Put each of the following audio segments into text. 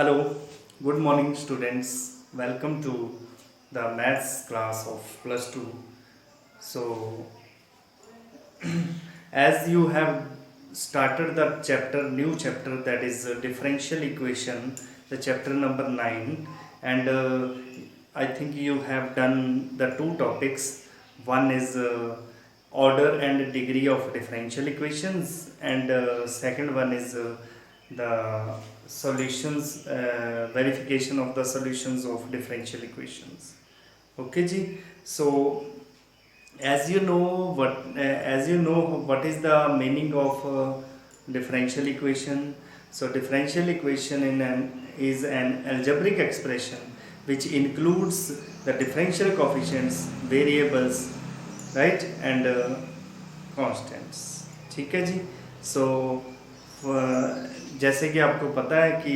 Hello, good morning students. Welcome to the maths class of plus 2. So, as you have started the new chapter, that is differential equation, the chapter number 9, and I think you have done the two topics. One is order and degree of differential equations, and second one is the solutions, verification of the solutions of differential equations. Okay ji. So as you know what is the meaning of differential equation. So differential equation is an algebraic expression which includes the differential coefficients, variables, right, and constants. ठीक है जी. So जैसे कि आपको पता है कि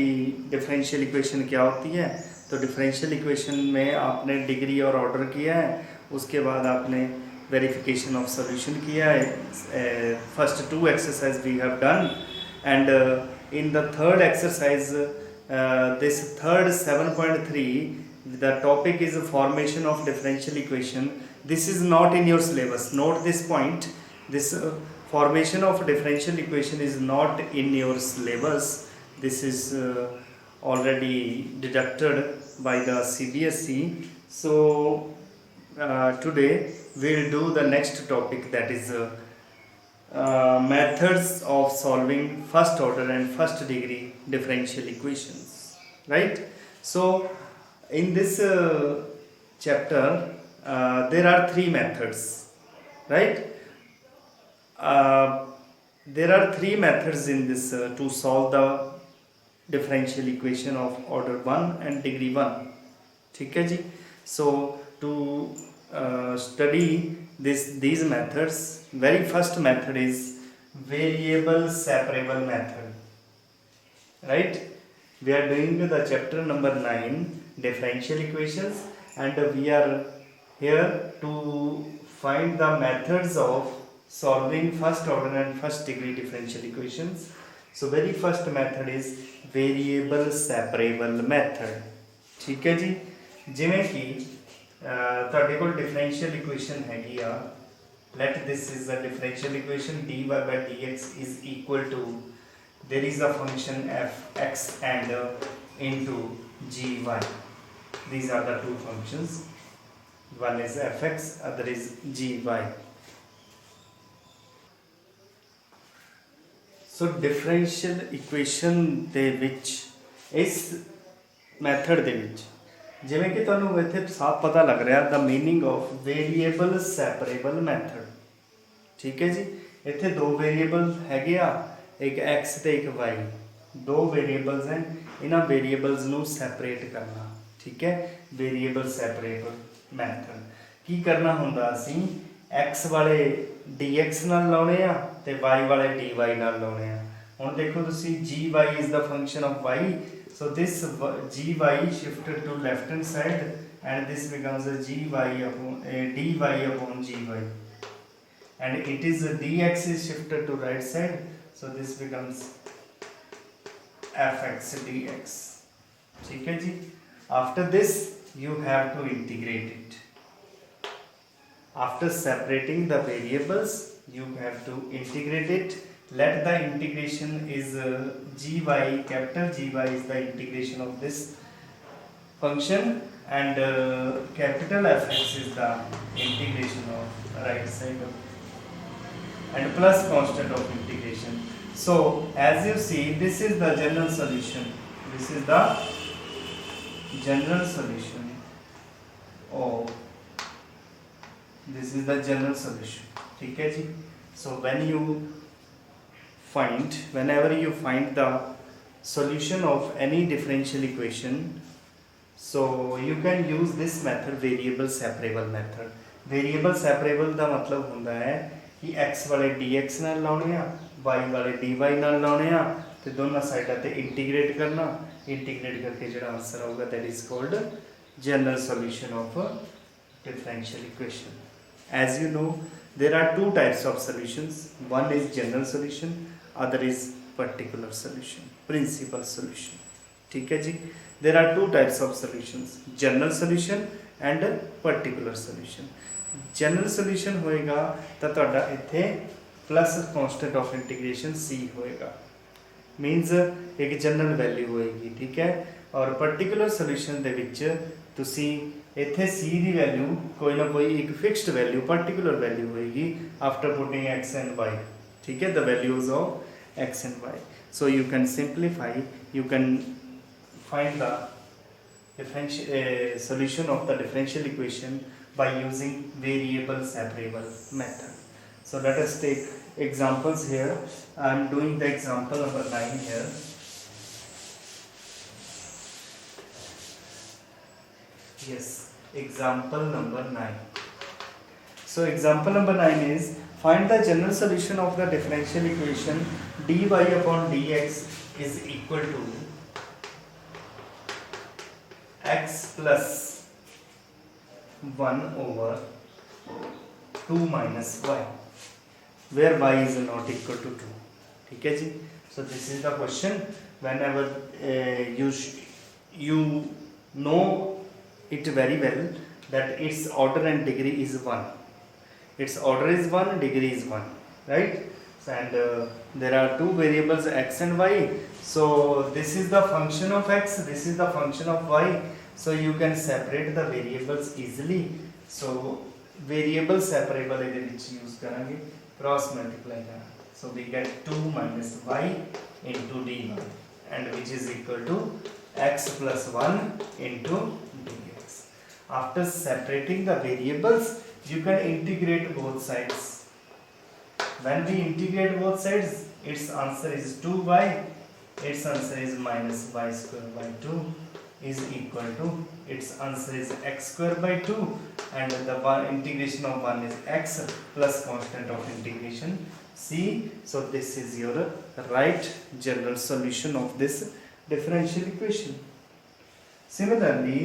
differential equation क्या होती है, तो डिफरेंशियल इक्वेशन में आपने डिग्री और ऑर्डर किया है, उसके बाद आपने वेरिफिकेशन ऑफ सॉल्यूशन किया है. First two exercise we have done, and in the third exercise this third 7.3 the topic is formation of differential equation. This is not in your syllabus, note this point. This formation of differential equation is not in your syllabus. This is already deducted by the CBSE. So today we'll do the next topic, that is methods of solving first order and first degree differential equations, right? So in this chapter there are three methods, right? There are three methods in this to solve the differential equation of order 1 and degree 1. ठीक है जी. So to study these methods, very first method is variable separable method, right? We are doing the chapter number 9, differential equations, and we are here to find the methods of solving first order and first degree differential equations. So very first method is variable separable method. ठीक है जी. ਜਿਵੇਂ ਕਿ ਤੁਹਾਡੇ ਕੋਲ differential equation ਹੈਗੀ ਆ, let this is the differential equation, dy by dx is equal to, there is a function fx and into gy. These are the two functions, one is fx, other is gy. So differential equation ਦੇ ਵਿੱਚ, ਇਸ method ਦੇ ਵਿੱਚ, ਜਿਵੇਂ ਕਿ ਤੁਹਾਨੂੰ ਇੱਥੇ ਸਾਫ਼ ਪਤਾ ਲੱਗ ਰਿਹਾ ਦਾ ਮੀਨਿੰਗ ਆਫ ਵੇਰੀਏਬਲ ਸੈਪਰੇਬਲ ਮੈਥਡ. ਠੀਕ ਹੈ ਜੀ. ਇੱਥੇ ਦੋ ਵੇਰੀਏਬਲ ਹੈਗੇ ਆ, ਇੱਕ x ਤੇ ਇੱਕ y, ਦੋ ਵੇਰੀਏਬਲਸ ਹਨ. ਇਹਨਾਂ ਵੇਰੀਏਬਲਸ ਨੂੰ ਸੈਪਰੇਟ ਕਰਨਾ, ਠੀਕ ਹੈ, ਵੇਰੀਏਬਲ ਸੈਪਰੇਬਲ ਮੈਥਡ. ਕੀ ਕਰਨਾ ਹੁੰਦਾ, ਅਸੀਂ x ਵਾਲੇ dx ਨਾਲ ਲਾਉਣੇ ਆ ਤੇ y ਵਾਲੇ dy ਨਾਲ ਲਾਉਣੇ ਆ. ਹੁਣ ਦੇਖੋ ਤੁਸੀਂ, gy is the function of y, so this gy shifted to left hand side and this becomes a dy upon gy, and it is dx is shifted to right side, so this becomes fx dx. ठीक है जी. After this you have to integrate it. After separating the variables you have to integrate it. Let the integration is gy, capital Gy is the integration of this function, and capital Fx is the integration of right side of, and plus constant of integration. So as you see, this is the general solution. This is the general solution. This is the general solution. ठीक है जी. So whenever you find the solution of any differential equation, so you can use this method, variable separable method. Variable separable ਦਾ ਮਤਲਬ ਹੁੰਦਾ ਹੈ ਕਿ x ਵਾਲੇ dx ਨਾਲ ਲਾਉਣੇ ਆ, y ਵਾਲੇ dy ਨਾਲ ਲਾਉਣੇ ਆ, ਤੇ ਦੋਨਾਂ ਸਾਈਡਾਂ ਤੇ ਇੰਟੀਗ੍ਰੇਟ ਕਰਨਾ. ਇੰਟੀਗ੍ਰੇਟ ਕਰਕੇ ਜਿਹੜਾ ਆਨਸਰ ਆਊਗਾ, that is called general solution of differential equation. As you know, there are two types of solutions. One is general solution, other is particular solution, principal solution. ठीक है जी। There are two types of solutions, general solution and particular solution. General solution होएगा तो ਤੁਹਾਡਾ ਇੱਥੇ plus constant of integration c होएगा, मीनस एक general value होएगी, ठीक है। और पर्टिकुलर सॉल्यूशन ਦੇ ਵਿੱਚ ਤੁਸੀਂ ਇੱਥੇ c ਦੀ वैल्यू कोई ना कोई एक फिक्स्ड वैल्यू पर्टिकुलर वैल्यू होएगी after putting x and y, ठीक है, the values of x and y। So you can simplify, you can find the solution of the differential equation by using variable separable method। So let us take examples here. I am doing the example number 9 here। Yes, example number 9। So example number 9 is find the general solution of the differential equation dy upon dx is equal to x plus 1 over 2 minus y, where y is not equal to 2, ठीक है जी। so this is the question। whenever you know it very well that its order and degree is 1, its order is 1, degree is 1, right? And there are two variables x and y, so this is the function of x, this is the function of y, so you can separate the variables easily। so variable separable ਇਹਦੇ ਵਿੱਚ use ਕਰਾਂਗੇ, cross multiply ਕਰਾਂਗੇ, so we get 2 minus y into dy and which is equal to x plus 1 into dx। after separating the variables you can integrate both sides। when we integrate both sides, its answer is 2y, its answer is minus y square by 2 is equal to, its answer is x square by 2, and the integration of 1 is x plus constant of integration c। so this is your right general solution of this differential equation। similarly,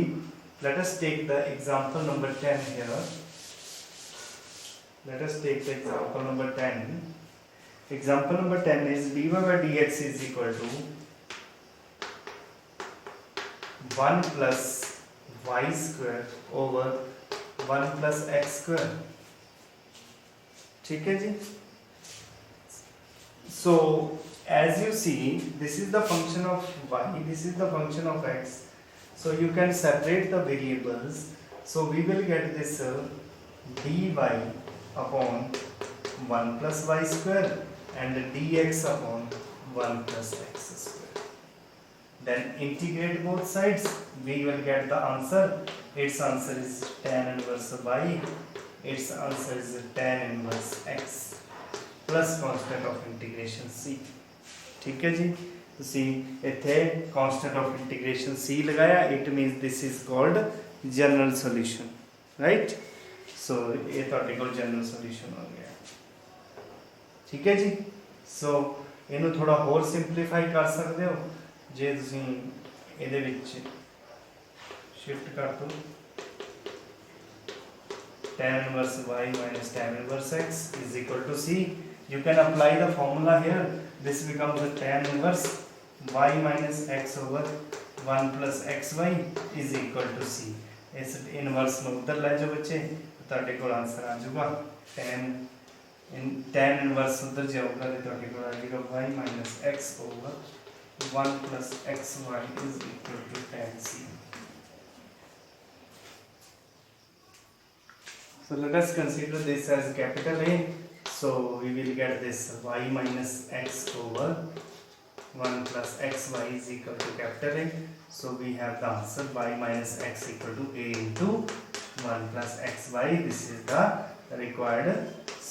let us take the example number 10 here। let us take the example number 10। example number 10 is dy by dx is equal to 1 plus y square over 1 plus x square, ठीक है जी। so as you see, this is the function of y, this is the function of x, so you can separate the variables, so we will get this dy upon 1 plus y square and dx upon 1 plus x square। then integrate both sides, we will get the answer, its answer is tan inverse y, its answer is tan inverse x plus constant of integration c, ठीक है जी। ਤੁਸੀਂ ਇੱਥੇ constant of integration c ਲਗਾਇਆ, it means this is called general solution, right? so ਇਹ ਤੁਹਾਡੇ ਕੋਲ general solution ਹੋ ਗਿਆ, ਠੀਕ ਹੈ ਜੀ। ਸੋ ਇਹਨੂੰ ਥੋੜਾ ਹੋਰ ਸਿੰਪਲੀਫਾਈ ਕਰ ਸਕਦੇ ਹੋ ਜੇ ਤੁਸੀਂ ਇਹਦੇ ਵਿੱਚ ਸ਼ਿਫਟ ਕਰ ਦੋ tan inverse y minus tan inverse x is equal to c। you can apply the formula here, this becomes a tan inverse y minus x over 1 plus xy is equal to c। ਇਸ inverse ਨੂੰ ਉੱਧਰ ਲੈ ਜਾਓ ਬੱਚੇ, ਤੁਹਾਡੇ ਕੋਲ answer ਆ ਜਾਊਗਾ tan ਇਨਵਰਸ ਉੱਧਰ ਜਾਊਗਾ ਤੇ ਤੁਹਾਡੇ ਕੋਲ ਆ ਜਾਏਗਾ y minus x over 1 plus xy is equal to tan c। so let us consider this as capital A, so we will get this y minus x over 1 plus xy is equal to capital A, so we have the answer y minus x equal to a into 1 plus xy, this is the required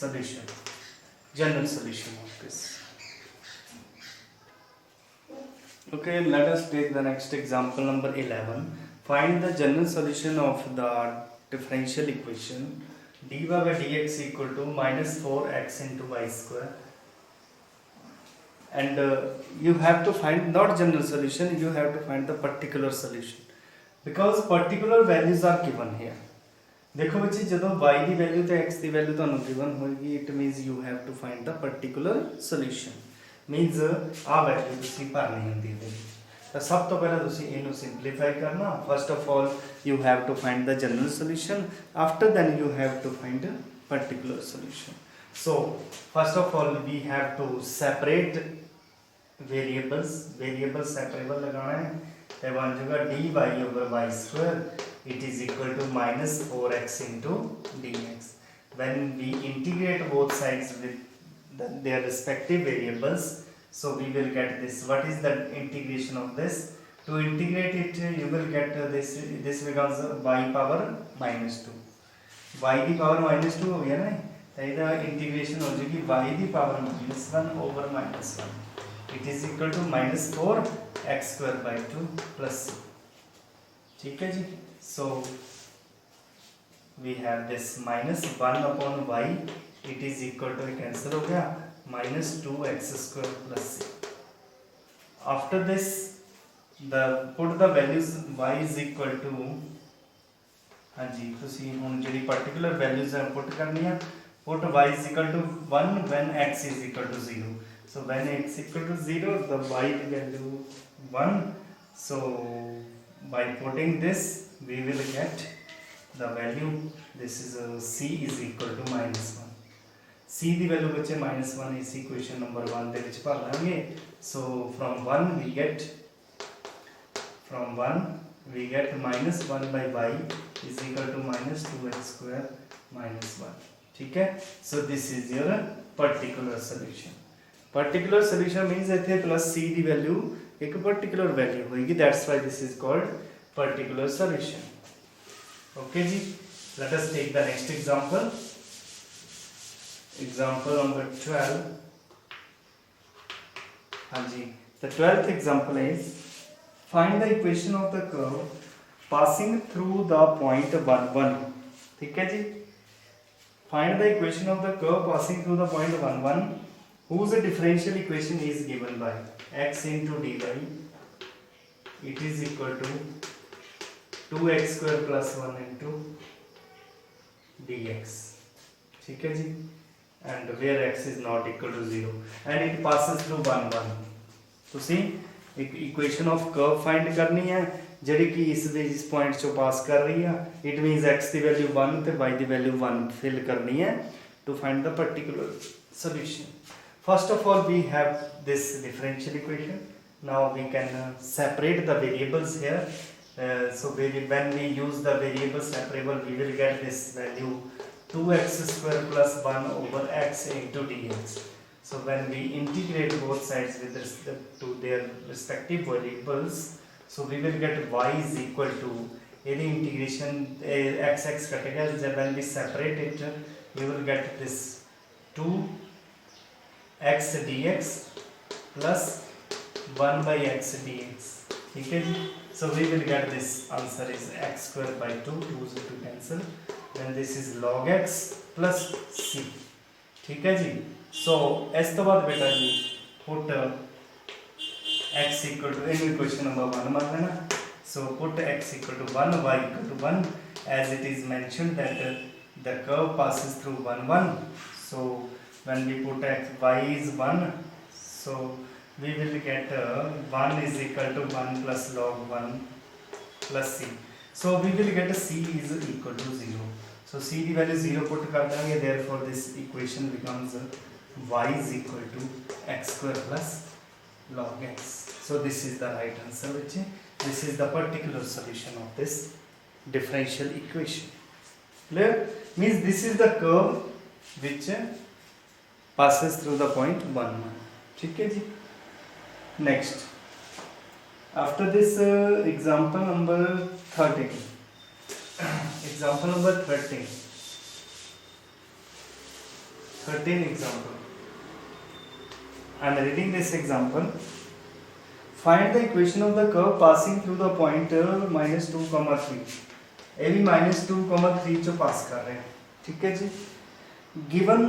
solution, general solution of this। okay, let us take the next example number 11। find the general solution of the differential equation dy by dx equal to minus 4x into y square, and you have to find not general solution, you have to find the particular solution because particular values are given here। देखो बच्चे ਜਦੋਂ y ਦੀ value ਤੇ x ਦੀ value ਤੁਹਾਨੂੰ given ਹੋਏਗੀ, it means you have to find the particular solution, means ਆ value ਤੁਸੀਂ ਭਰਨੀ ਹੁੰਦੀ ਹੈ। तो सब तो पहले तुसी इनू सिंपलीफाई करना. First of all you have to find the general solution. After then you have to find a particular solution. So first of all we have to separate variables. Variable separable लगाना है. तो बन जाएगा dy over y square. It is equal to minus 4x into dx. When we integrate both sides with their respective variables, so we will get this. What is the integration of this? To integrate it you will get this. This becomes y power minus 2. y की power minus 2 हो गया ना. तो इधर integration हो जाएगी y की power minus 1 over minus 1. It is equal to minus 4 x square by 2 plus c. ठीक है जी. So we have this minus 1 upon y. It is equal to cancel हो गया minus 2x square plus c. After this the put the values y is equal to हाँ जी तुसी हुन JD particular values है put करनी है. Put y is equal to 1 when x is equal to 0. So when x equal to 0 the y value 1. So by putting this we will get the value. This is c is equal to minus 1. c the value ਬੱਚੇ -1 ਇਸ equation number 1 ਦੇ ਵਿੱਚ ਭਰ ਲਾਂਗੇ. ਸੋ from 1 we get minus 1 by y is equal to minus 2x square minus 1. ठीक है. So this is your particular solution. Particular solution means ਇੱਥੇ plus c ਦੀ value ਇੱਕ particular value ਹੋਏਗੀ. That's why this is called particular solution. Okay ji. Let us take the next example. Example number 12. हाँ जी. The 12th example is find the equation of the curve passing through the point 1 1. ठीक है जी. Find the equation of the curve passing through the point 1 1 whose differential equation is given by x into dy. It is equal to 2x square plus 1 into dx. ठीक है जी. And where x is not equal to 0 and it passes through 1 1. ਤੁਸੀਂ ਇੱਕ equation of curve find ਕਰਨੀ ਹੈ ਜਿਹੜੀ ਕਿ ਇਸ point ਚੋਂ ਪਾਸ ਕਰ ਰਹੀ ਆ. ਇਟ ਮੀਨਸ x ਦੀ ਵੈਲਿਊ 1 ਤੇ y ਦੀ ਵੈਲਿਊ 1 ਫਿਲ ਕਰਨੀ ਹੈ to find the particular solution. First of all we have this differential equation. Now we can separate the variables here. So when we use the variable separable we will get this value 2x square plus 1 over x into dx. So when we integrate both sides with respect to their respective variables, so we will get y is equal to any integration x कटेगा. When we separate it we will get this 2x dx plus 1 by x dx. ठीक है जी. So we will get this answer is x square by 2. 2 से 2 cancel. Then this is log x plus c. ठीक है जी. So इस तो बाद बेटा जी put x equal to in equation number 1 मान लेना. So put x equal to 1 y equal to 1 as it is mentioned that the curve passes through 1 1. So when we put x y is 1, so we will get 1 is equal to 1 plus log 1 plus c. So we will get c is equal to 0. So c की value 0 put कर देंगे. Therefore this equation becomes y is equal to x square plus log x. So this is the right answer. Which this is the particular solution of this differential equation. Clear? Means this is the curve which passes through the point 1 1. ठीक है जी. Next. After this example number 13. Example number 13. 13 example. I am reading this example. Find the equation of the curve passing through the point minus 2 comma 3. ये भी minus 2 comma 3 जो पास कर रहे हैं. ठीक है जी. Given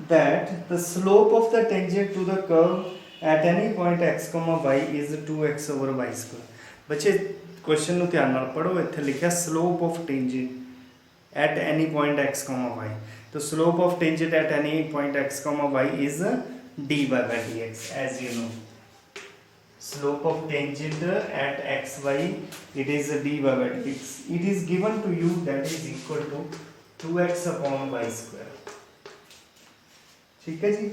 that the slope of the tangent to the curve at any point x comma y is 2x over y square. बच्चे question ਨੂੰ ਧਿਆਨ ਨਾਲ ਪੜੋ. ਇੱਥੇ ਲਿਖਿਆ slope of tangent at any point x comma y. तो slope of tangent at any point x comma y is dy by dx as you know. slope of tangent at xy, it is dy by dx. It is given to you that is equal to 2x upon y square. ठीक है जी,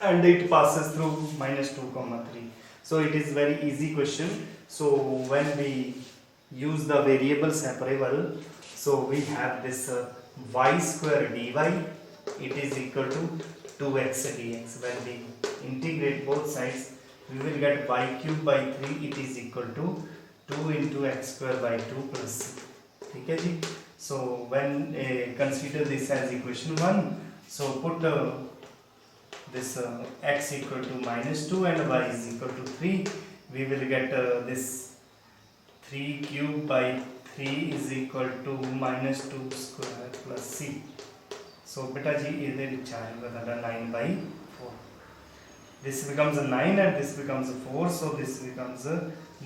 and it passes through -2, 3. So it is very easy question. So when we use the variable separable, so we have this y square dy, it is equal to 2x dx. When we integrate both sides, we will get y cube by 3, it is equal to 2 into x square by 2 plus c. ठीक है जी. So when consider this as equation 1, so put this x equal to -2 and y is equal to 3, we will get this 3 cube by 3 is equal to -2 square plus c. So beta ji ਇਹਦੇ ਵਿੱਚ ਆਏਗਾ ਤੁਹਾਡਾ 9 by 4. This becomes a 9 and this becomes a 4, so this becomes a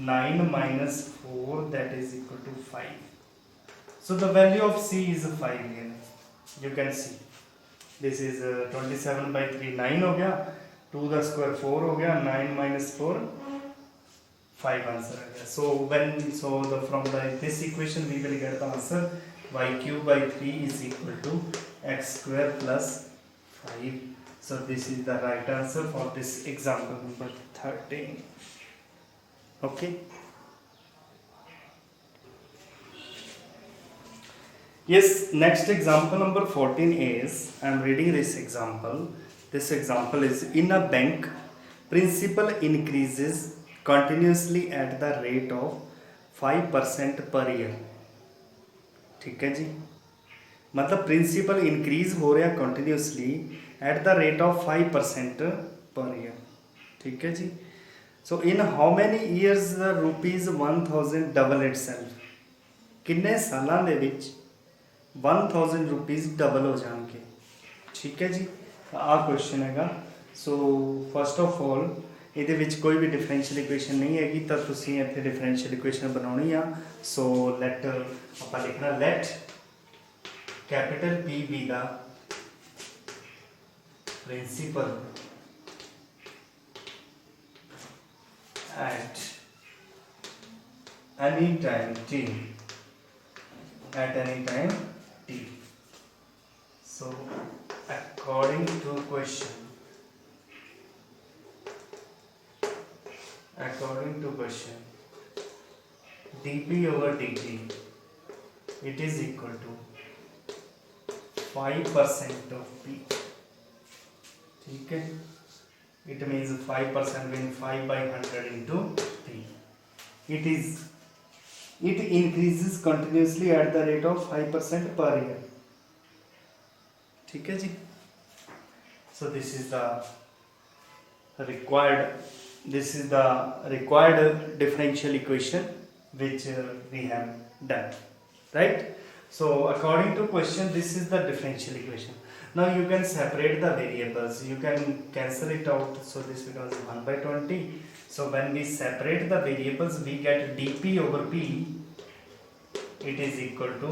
9 minus 4, that is equal to 5. So the value of c is 5 here. You can see this is 27 by 3, 9 हो गया, 2 the square 4 हो गया, 9 minus 4 5 answer आ गया. So from this equation we will get the answer y cube by 3 is equal to x square plus 5. So this is the right answer for this example number 13. Okay. Yes, next example number 14 is, I am reading this example. This example is, in a bank, principal increases continuously at the rate of 5% per year. ठीक है जी, मतलब principal increase हो रहा continuously at the rate of 5% पर year. ठीक है जी. So in how many years the ₹1000 double itself. किन्ने सालां दे विच 1000 रुपीज़ डबल हो जाएंगे. ठीक है जी, आ क्वेश्चन हैगा. सो फर्स्ट ऑफ ऑल ਇਹਦੇ ਵਿੱਚ ਕੋਈ ਵੀ ਡਿਫਰੈਂਸ਼ੀਅਲ ਇਕੁਏਸ਼ਨ ਨਹੀਂ ਹੈਗੀ, ਤਾਂ ਤੁਸੀਂ ਇੱਥੇ ਡਿਫਰੈਂਸ਼ੀਅਲ ਇਕੁਏਸ਼ਨ ਬਣਾਉਣੀ ਆ. ਸੋ ਲੈਟ ਆਪਾਂ ਲਿਖਣਾ let capital P be the principal at any time t, at any time t. So according to question dp over dt, it is equal to 5% of P. ठीक है, it means 5% means 5 by 100 into P. It increases continuously at the rate of 5% per year. ठीक है जी. So this is the required differential equation which we have done, right? So according to question, this is the differential equation. Now you can separate the variables, you can cancel it out, so this becomes 1 by 20. So when we separate the variables, we get dp over p, it is equal to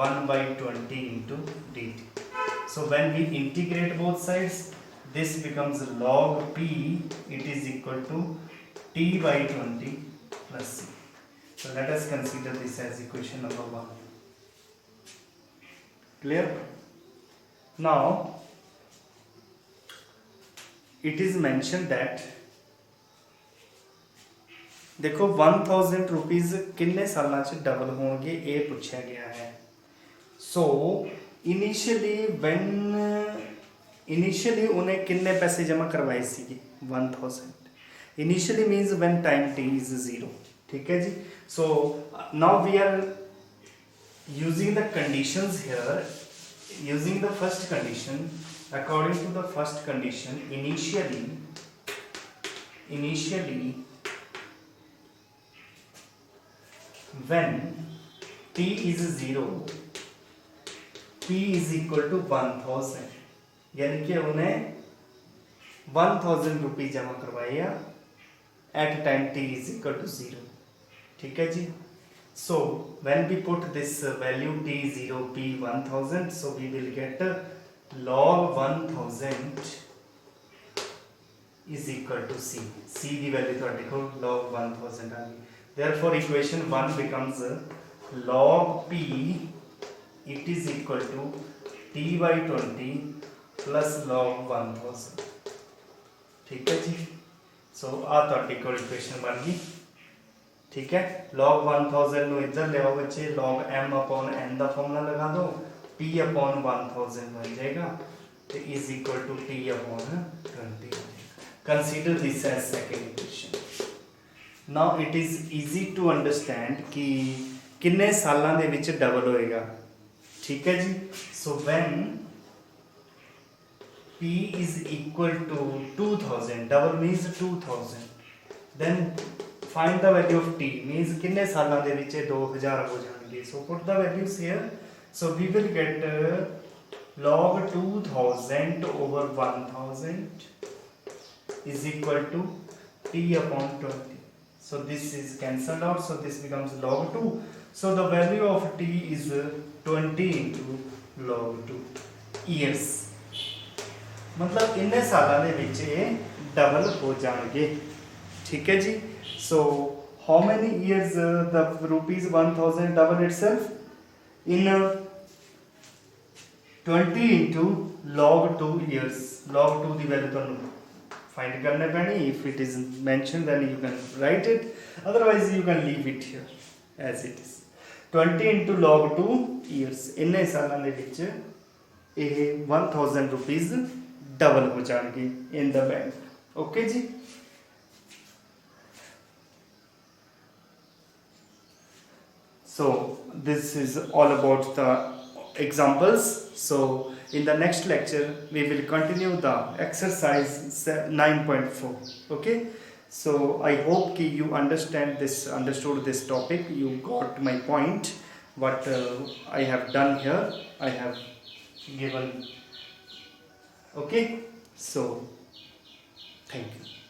1 by 20 into dt. So when we integrate both sides, this becomes log p, it is equal to t by 20 plus c. So let us consider this as equation number 1. Clear? Now it is mentioned that देखो 1000 rupees किन्ने सालों से double होंगे ये पूछा गया है. So initially उन्हें किन्ने पैसे जमा करवाए सी 1000. Initially means when time t is 0. ठीक है जी. So now we are using the conditions here, using the first condition. According to the first condition, initially when t is 0, p is equal to 1000, यानी कि उन्हें 1000 रुपये जमा करवाया at time t is equal to 0. ठीक है जी. So when we put this value t0 p 1000, so we will get log 1000 is equal to C. C की value थोड़ी को log 1000 आ गई. Therefore equation 1 becomes log P it is equal to T by 20 plus log 1000. ठीक है जी. So आ थोड़ी को equation बन गई. ठीक है. log 1000 नो इधर ले आओ बच्चे. log m upon n का फॉर्मूला लगा दो. T upon 1000 बन जाएगा. तो is equal to T upon 20. Consider this as second equation. Now it is easy to understand कि किन्ने सालां दे विच डबल होएगा. ठीक है जी. So when P is equal to 2000, double means 2000, then find the value of T means किन्ने सालां दे विच 2000 हो जाएंगे. So put the values here. So we will get log 2000 over 1000 is equal to T upon 20. So this is cancelled out, so this becomes log 2. So the value of T is 20 into log 2 years. मतलब इन्ने सालों दे विच double हो जाएंगे. ठीक है जी. So how many years the rupees 1000 double itself? In 20 into log 2 years. Log 2 the value तो find करने पैनी. If it is mentioned then you can write it, otherwise you can leave it here as it is. 20 into log 2 years इन्ने सालों दे विच ਇਹ 1000 rupees double हो जाएंगे in the bank. Okay ji. So this is all about the examples. So in the next lecture we will continue the exercise 9.4. okay. So I hope कि you understood this topic, you got my point. What I have done here, I have given. Okay. So thank you.